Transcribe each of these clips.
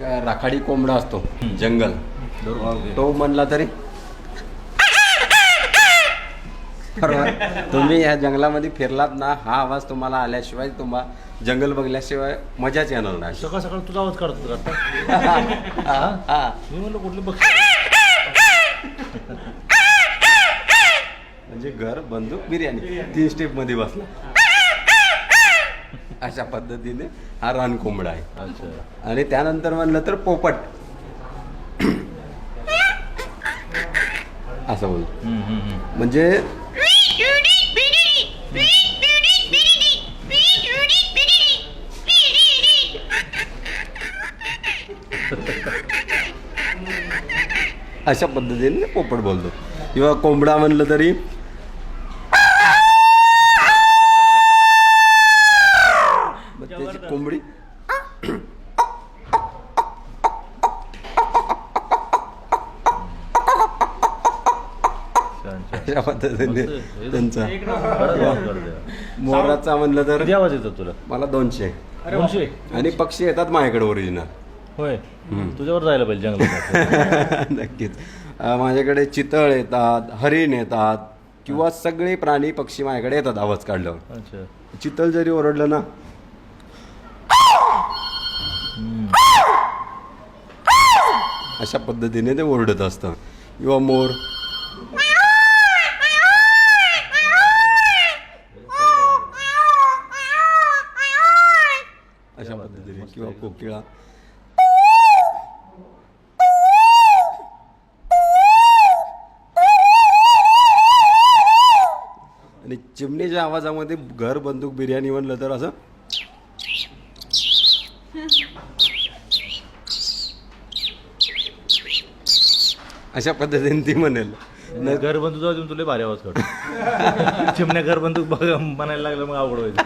राखाडी कोंबडा असतो जंगल, तो म्हणला तरी तुम्ही या जंगलामध्ये फिरलात ना, हा आवाज तुम्हाला आल्याशिवाय तुम्हाला जंगल बघल्याशिवाय मजाच येणार नाही. सकाळ सकाळ तुझा आवाज काढतो मी म्हणलं कुठले बघ म्हणजे घर बंदूक बिर्याणी 3 स्टेप मध्ये बसला. अशा पद्धतीने हा रान कोंबडा आहे. अच्छा. आणि त्यानंतर म्हणलं तर पोपट असं बोलतो. म्हणजे अशा पद्धतीने पोपट बोलतो. किंवा कोंबडा म्हणलं तरी त्याची कोंबडी अशा पद्धतीने त्यांचा. मोराचा म्हणलं तर किती आवाज येतो तुला? मला 200. 200? आणि पक्षी येतात माझ्याकडे ओरिजिनल. होय, तुझ्यावर जायला पाहिजे जंगलात. नक्कीच. माझ्याकडे चितळ येतात, हरिण येतात, किंवा सगळे प्राणी पक्षी माझ्याकडे येतात आवाज काढल्यावर. अच्छा. चितळ जरी ओरडलं ना, अशा पद्धतीने ते ओरडत असतं. किंवा मोर अशा पद्धतीने, किंवा कोकिळा. आणि चिमणीच्या आवाजामध्ये घर बंदूक बिर्याणी म्हणलं तर असं अशा पद्धतीने ती म्हणेल. घर बंदूक जाऊन तुला भारी आवाज काढतो. चिमण्या घर बंदूक बघ म्हणायला लागलं मग अवघड व्हायचं.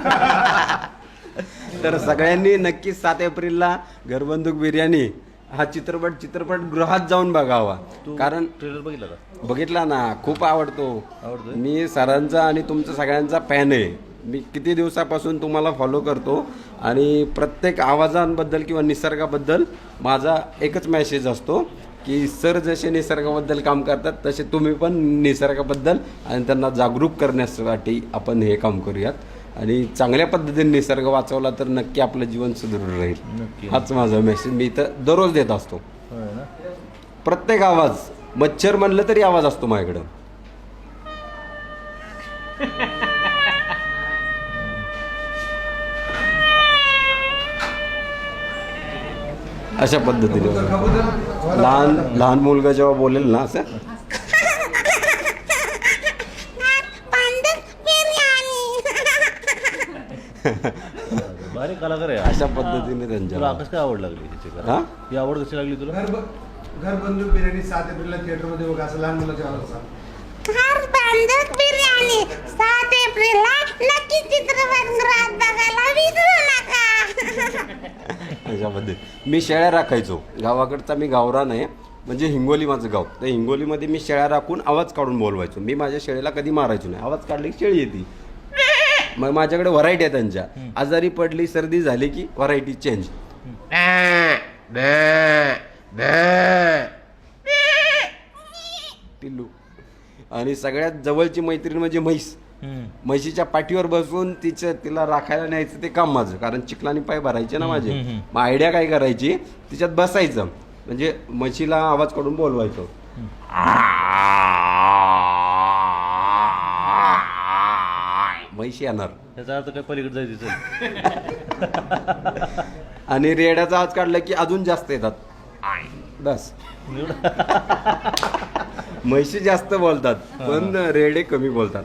तर सगळ्यांनी नक्कीच 7 एप्रिलला घरबंदूक बिर्याणी हा चित्रपटगृहात जाऊन बघावा. कारण ट्रेलर बघितला का? बघितला ना, खूप आवडतो. मी सरांचा आणि तुमचा सगळ्यांचा फॅन आहे. मी किती दिवसापासून तुम्हाला फॉलो करतो आणि प्रत्येक आवाजांबद्दल किंवा निसर्गाबद्दल माझा एकच मेसेज असतो की सर जसे निसर्गाबद्दल काम करतात तसे तुम्ही पण निसर्गाबद्दल आणि त्यांना जागरूक करण्यासाठी आपण हे काम करूयात. आणि चांगल्या पद्धतीने निसर्ग वाचवला तर नक्की आपलं जीवन सुदृढ राहील. हाच माझा मेसेज मी इथं दररोज देत असतो. प्रत्येक आवाज, मच्छर म्हणलं तरी आवाज असतो माझ्याकडं. अशा पद्धतीने लहान मुलगा जेव्हा बोलेल ना असं भारी कलाकार आहे. अशा पद्धतीने त्यांच्या. तुला आकाश काय आवड लागली त्याची? हा, ही आवड कशी लागली तुला? घर बंदूक बिर्याणी 7 एप्रिलला थिएटरमध्ये बघा, असं लहान मुलाच्या आवाजाचा. घर बंदूक बिर्याणी 7 एप्रिलला नक्की चित्रपटगृहात बघायला विसरू नका. अशा पद्धती. मी शेळ्या राखायचो. गावाकडचा मी गावरान आहे, म्हणजे हिंगोली माझं गाव. तर हिंगोलीमध्ये मी शेळ्या राखून आवाज काढून बोलवायचो. मी माझ्या शेळीला कधी मारायचो नाही. आवाज काढले की शेळी येते. मग माझ्याकडे व्हरायटी आहे त्यांच्या. आजारी पडली, सर्दी झाली की व्हरायटी चेंज. पिल्लू. आणि सगळ्यात जवळची मैत्रीण म्हणजे म्हैस. म्हशीच्या पाठीवर बसून तिला राखायला न्यायचं ते काम माझं. कारण चिखलानी पाय भरायचे ना माझे. मग आयडिया काय करायची, तिच्यात बसायचं, म्हणजे म्हशीला आवाज काढून बोलवायचो. म्हैशी येणार. त्याचा अर्थ काय पलीकडे जायचं. आणि रेड्याचा आवाज काढला की अजून जास्त येतात. बस. म्हशी जास्त बोलतात पण रेडे कमी बोलतात.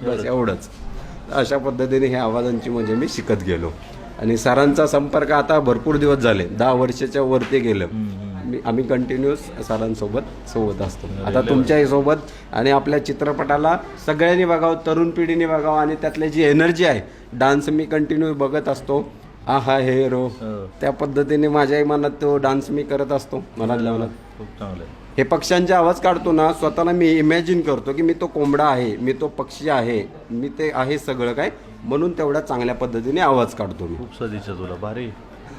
बस एवढंच. अशा पद्धतीने ह्या आवाजांची म्हणजे मी शिकत गेलो. आणि सरांचा संपर्क आता भरपूर दिवस झाले, 10 वर्षाच्या वरती गेलं. आम्ही कंटिन्यूस सरांसोबत असतो. आता तुमच्याही सोबत. आणि आपल्या चित्रपटाला सगळ्यांनी बघावं, तरुण पिढीने बघावं. आणि त्यातली जी एनर्जी आहे, डान्स मी कंटिन्यू बघत असतो. आहा हे रो, त्या पद्धतीने माझ्याही मनात तो डान्स मी करत असतो. मनातल्या मनात खूप चांगलं आहे. हे पक्ष्यांचे आवाज काढतो ना, स्वतःला मी इमॅजिन करतो की मी तो कोंबडा आहे, मी तो पक्षी आहे, मी ते आहे सगळं काय. म्हणून तेवढ्या चांगल्या पद्धतीने आवाज काढतो मी. खूप सदिच्छा तुला. भारी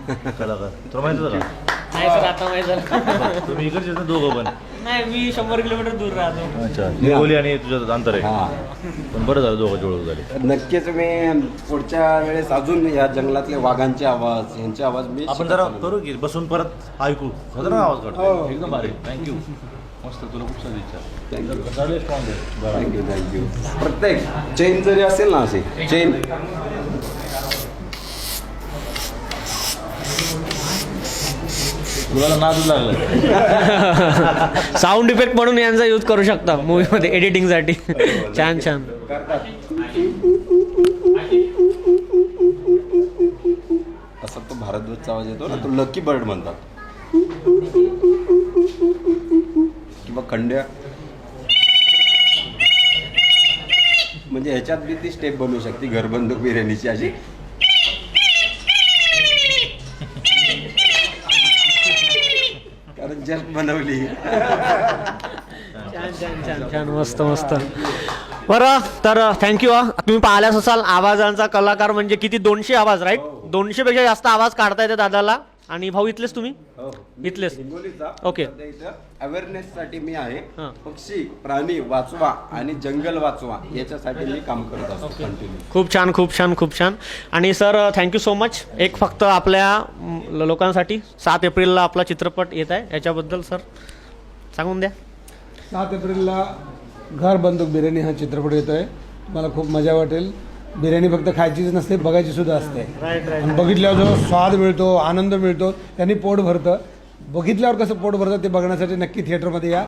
कलाकार. तुला माहिती होतं का? नाही सर आता माहित झालं. तुम्ही इकडचे ना दोघं पण. नाही मी 100 किलोमीटर दूर राहतो. अच्छा हिंगोली आणि तुझं अंतर आहे. हा पण बरं झालं दोघं जुळवून झाले. नक्कीच मी पुढच्या वेळेस अजून या जंगलातले वाघांचे आवाज यांचे आवाज मी आपण जरा करू की बसून परत ऐकू खतरनाक आवाज काढतो एकदम भारी. थँक्यू मस्त तुला खूप सारी इच्छा चालेल स्ट्रॉंग आहे. Thank you thank you. प्रत्येक चेन जरी असेल ना असे चेन तुला नादच लागलं. साऊंड इफेक्ट म्हणून यांचा यूज करू शकता मूवीमध्ये एडिटिंगसाठी. छान छान. असा तो भारद्वाजचा आवाज येतो ना तो लकी बर्ड म्हणतात किंवा खंड्या म्हणजे ह्याच्यात बी ती स्टेप बनवू शकते घरबंदूक बिर्याणीची अशी. कारण जस्ट बनवली. छान छान छान छान मस्त मस्त. बरं तर थँक्यू. तुम्ही पाहिल्याच असाल आवाजांचा कलाकार म्हणजे किती 200 आवाज राईट. 200 पेक्षा जास्त आवाज काढता येते दादाला. आणि भाऊ इथलेच तुम्ही इथलेच. ओके. अवेअरनेस साठी मी आहे. हां. पक्षी प्राणी वाचवा आणि जंगल वाचवा याच्यासाठी मी काम करत असतो कंटिन्यू. खूप छान खूप छान खूप छान. आणि सर थँक्यू सो मच. एक फक्त आपल्या लोकांसाठी 7 एप्रिलला आपला चित्रपट येत आहे याच्याबद्दल सर सांगून द्या. 7 एप्रिलला घर बंदूक बिर्याणी हा चित्रपट येतोय. मला खूप मजा वाटेल. बिर्याणी फक्त खायचीच नसते बघायची सुद्धा असते. आणि बघितल्यावर जो स्वाद मिळतो आनंद मिळतो त्यांनी पोट भरतं. बघितल्यावर कसं पोट भरतं ते बघण्यासाठी नक्की थिएटरमध्ये या.